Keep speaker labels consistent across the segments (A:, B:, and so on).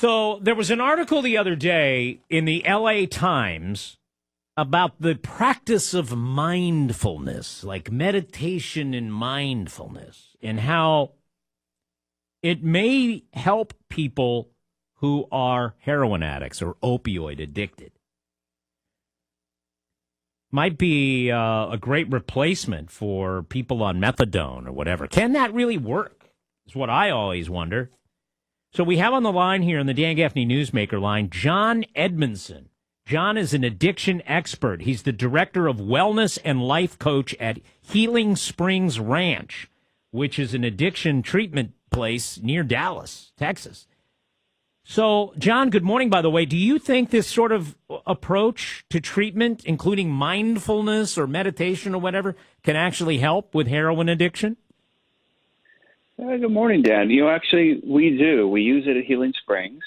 A: So there was an article the other day in the LA Times about the practice of mindfulness, like meditation and mindfulness, and how it may help people who are heroin addicts or opioid addicted. Might be a great replacement for people on methadone or whatever. Can that really work? Is what I always wonder. So we have on the line here in the Dan Gaffney Newsmaker line, John Edmonson. John is an addiction expert. He's the director of wellness and life coach at Healing Springs Ranch, which is an addiction treatment place near Dallas, Texas. So, John, good morning, by the way. Do you think this sort of approach to treatment, including mindfulness or meditation or whatever, can actually help with heroin addiction?
B: Good morning, Dan. Actually, we do. We use it at Healing Springs,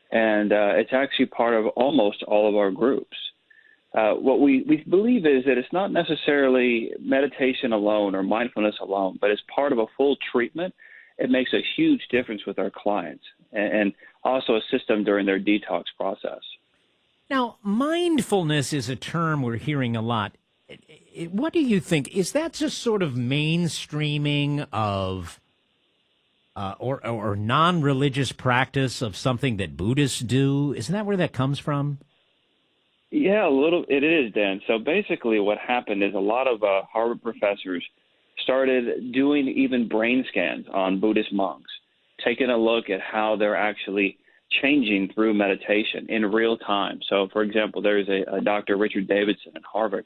B: and it's actually part of almost all of our groups. What we believe is that it's not necessarily meditation alone or mindfulness alone, but as part of a full treatment, it makes a huge difference with our clients and also assist them during their detox process.
A: Now, mindfulness is a term we're hearing a lot. What do you think? Is that just sort of mainstreaming of or non-religious practice of something that Buddhists do? Isn't that where that comes from?
B: Yeah, it is, Dan. So basically what happened is a lot of Harvard professors started doing even brain scans on Buddhist monks, taking a look at how they're actually changing through meditation in real time. So, for example, there's a Dr. Richard Davidson at Harvard,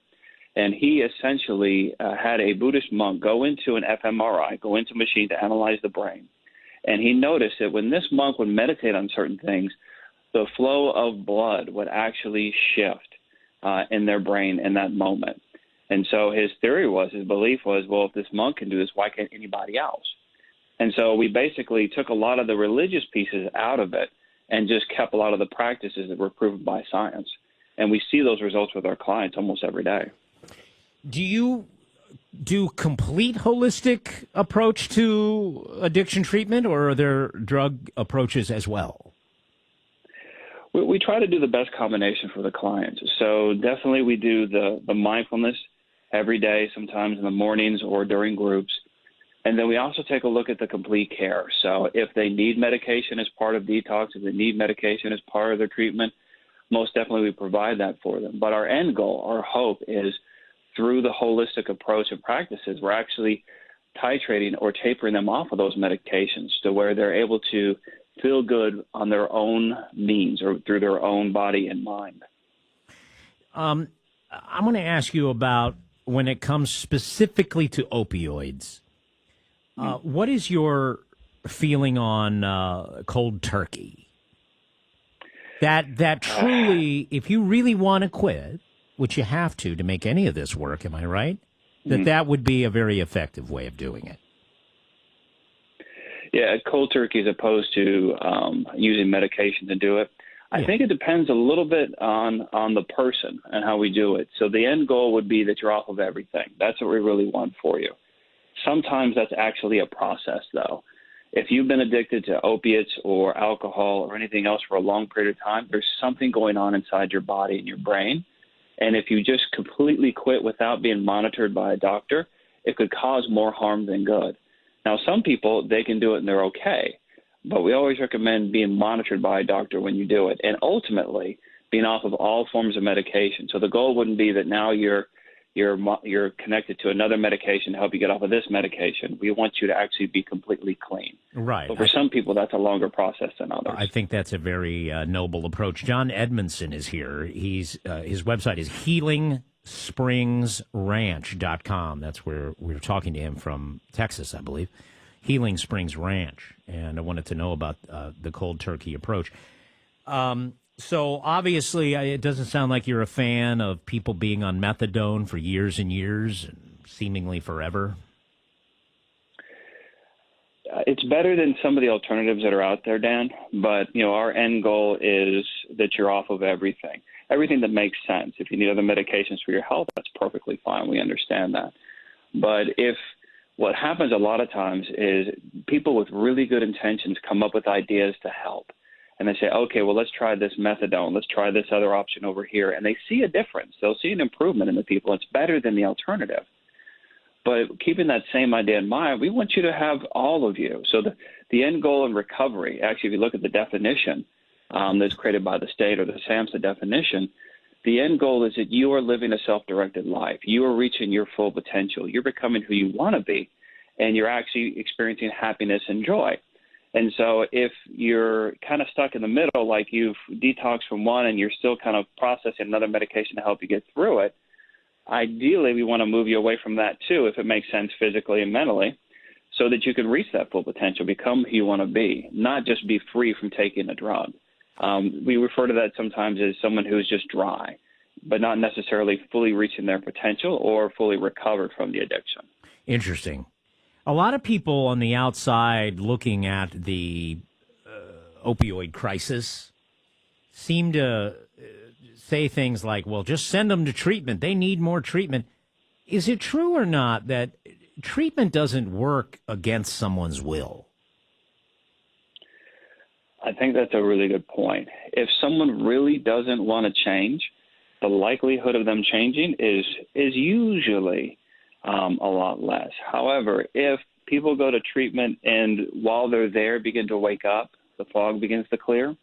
B: and he essentially had a Buddhist monk go into an fMRI, go into a machine to analyze the brain. And he noticed that when this monk would meditate on certain things, the flow of blood would actually shift in their brain in that moment. And so his belief was, well, if this monk can do this, why can't anybody else? And so we basically took a lot of the religious pieces out of it and just kept a lot of the practices that were proven by science. And we see those results with our clients almost every day.
A: Do you do complete holistic approach to addiction treatment, or are there drug approaches as well?
B: We try to do the best combination for the clients. So definitely we do the mindfulness every day, sometimes in the mornings or during groups. And then we also take a look at the complete care. So if they need medication as part of detox, if they need medication as part of their treatment, most definitely we provide that for them. But our end goal, our hope is through the holistic approach and practices, we're actually titrating or tapering them off of those medications to where they're able to feel good on their own means or through their own body and mind.
A: I'm going to ask you about when it comes specifically to opioids. What is your feeling on cold turkey? That truly, if you really want to quit, which you have to make any of this work, am I right? That would be a very effective way of doing it.
B: Yeah, cold turkey as opposed to using medication to do it. I think it depends a little bit on the person and how we do it. So the end goal would be that you're off of everything. That's what we really want for you. Sometimes that's actually a process, though. If you've been addicted to opiates or alcohol or anything else for a long period of time, there's something going on inside your body and your brain. And if you just completely quit without being monitored by a doctor, it could cause more harm than good. Now, some people, they can do it and they're okay. But we always recommend being monitored by a doctor when you do it, and ultimately being off of all forms of medication. So the goal wouldn't be that now you're connected to another medication to help you get off of this medication. We want you to actually be completely clean.
A: Right.
B: But for some people, that's a longer process than others.
A: I think that's a very noble approach. John Edmonson is here. His website is healingspringsranch.com. That's where we're talking to him from Texas, I believe. Healing Springs Ranch, and I wanted to know about the cold turkey approach. So obviously, it doesn't sound like you're a fan of people being on methadone for years and years, and seemingly forever.
B: It's better than some of the alternatives that are out there, Dan. But our end goal is that you're off of everything that makes sense. If you need other medications for your health, that's perfectly fine. We understand that. But what happens a lot of times is people with really good intentions come up with ideas to help. and they say, okay, well, let's try this methadone. Let's try this other option over here. And they see a difference. They'll see an improvement in the people. It's better than the alternative. But keeping that same idea in mind, we want you to have all of you. So the end goal in recovery, actually, if you look at the definition that's created by the state, or the SAMHSA definition, the end goal is that you are living a self-directed life. You are reaching your full potential. You're becoming who you want to be, and you're actually experiencing happiness and joy. And so if you're kind of stuck in the middle, like you've detoxed from one and you're still kind of processing another medication to help you get through it, ideally we want to move you away from that too, if it makes sense physically and mentally, so that you can reach that full potential, become who you want to be, not just be free from taking a drug. We refer to that sometimes as someone who's just dry, but not necessarily fully reaching their potential or fully recovered from the addiction.
A: Interesting. A lot of people on the outside looking at the opioid crisis seem to say things like, well, just send them to treatment. They need more treatment. Is it true or not that treatment doesn't work against someone's will?
B: I think that's a really good point. If someone really doesn't want to change, the likelihood of them changing is usually a lot less. However, if people go to treatment and while they're there begin to wake up, the fog begins to clear,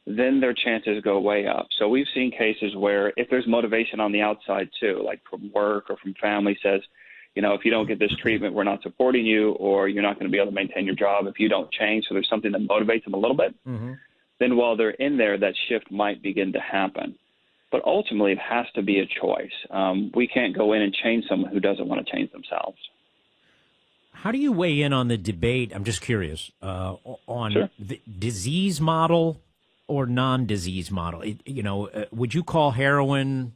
B: then their chances go way up. So we've seen cases where if there's motivation on the outside too, like from work or from family says, you know, if you don't get this treatment, we're not supporting you, or you're not going to be able to maintain your job if you don't change. So there's something that motivates them a little bit. Mm-hmm. Then while they're in there, that shift might begin to happen. But ultimately, it has to be a choice. We can't go in and change someone who doesn't want to change themselves.
A: How do you weigh in on the debate? I'm just curious on
B: Sure.
A: the disease model or non-disease model. Would you call heroin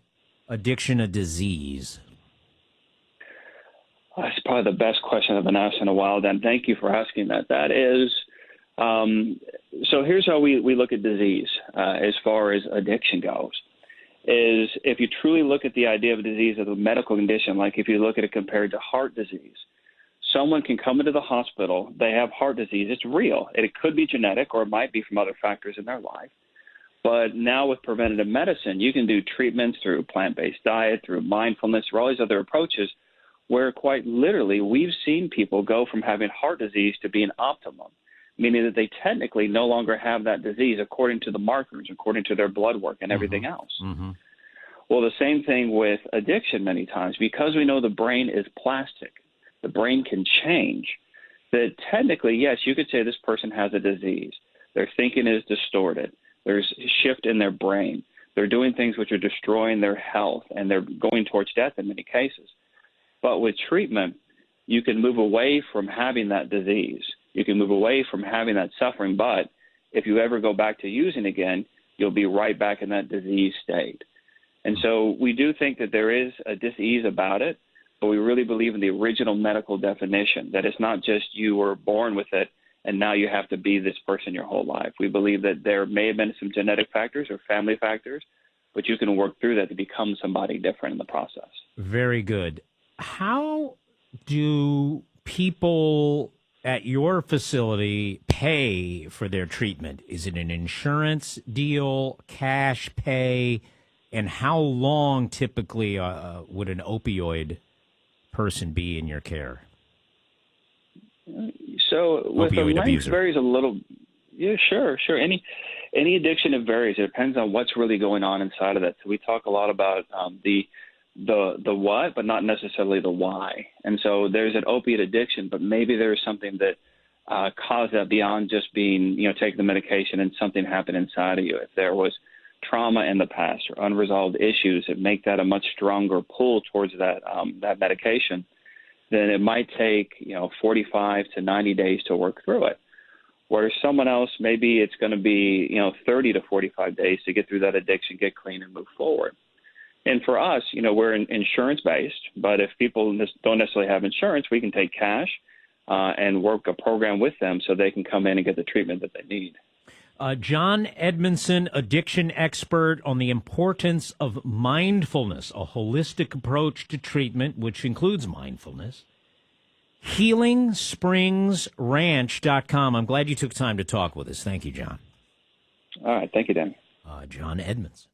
A: addiction a disease?
B: That's probably the best question I've been asked in a while, Dan. Thank you for asking that. That is, so here's how we look at disease as far as addiction goes, is if you truly look at the idea of a disease as a medical condition, like if you look at it compared to heart disease, someone can come into the hospital, they have heart disease, it's real. It could be genetic or it might be from other factors in their life. But now with preventative medicine, you can do treatments through plant-based diet, through mindfulness, through all these other approaches, where quite literally we've seen people go from having heart disease to being optimum, meaning that they technically no longer have that disease according to the markers, according to their blood work and everything else. Mm-hmm. Well, the same thing with addiction many times, because we know the brain is plastic, the brain can change, that technically, yes, you could say this person has a disease. Their thinking is distorted. There's a shift in their brain. They're doing things which are destroying their health, and they're going towards death in many cases. But with treatment, you can move away from having that disease. You can move away from having that suffering. But if you ever go back to using again, you'll be right back in that disease state. And so we do think that there is a dis-ease about it, but we really believe in the original medical definition, that it's not just you were born with it and now you have to be this person your whole life. We believe that there may have been some genetic factors or family factors, but you can work through that to become somebody different in the process.
A: Very good. How do people at your facility pay for their treatment? Is it an insurance deal, cash pay, and how long typically would an opioid person be in your care?
B: So with
A: opioid
B: the length
A: abuser.
B: Varies a little. Yeah, sure. Any addiction, it varies. It depends on what's really going on inside of that. So we talk a lot about the what, but not necessarily the why. And so there's an opiate addiction, but maybe there's something that caused that beyond just being, taking the medication and something happened inside of you. If there was trauma in the past or unresolved issues that make that a much stronger pull towards that medication, then it might take 45 to 90 days to work through it. Whereas someone else, maybe it's going to be 30 to 45 days to get through that addiction, get clean, and move forward. And for us, we're insurance-based, but if people don't necessarily have insurance, we can take cash and work a program with them so they can come in and get the treatment that they need.
A: John Edmonson, addiction expert on the importance of mindfulness, a holistic approach to treatment, which includes mindfulness. HealingSpringsRanch.com. I'm glad you took time to talk with us. Thank you, John.
B: All right. Thank you, Dan.
A: John Edmonson.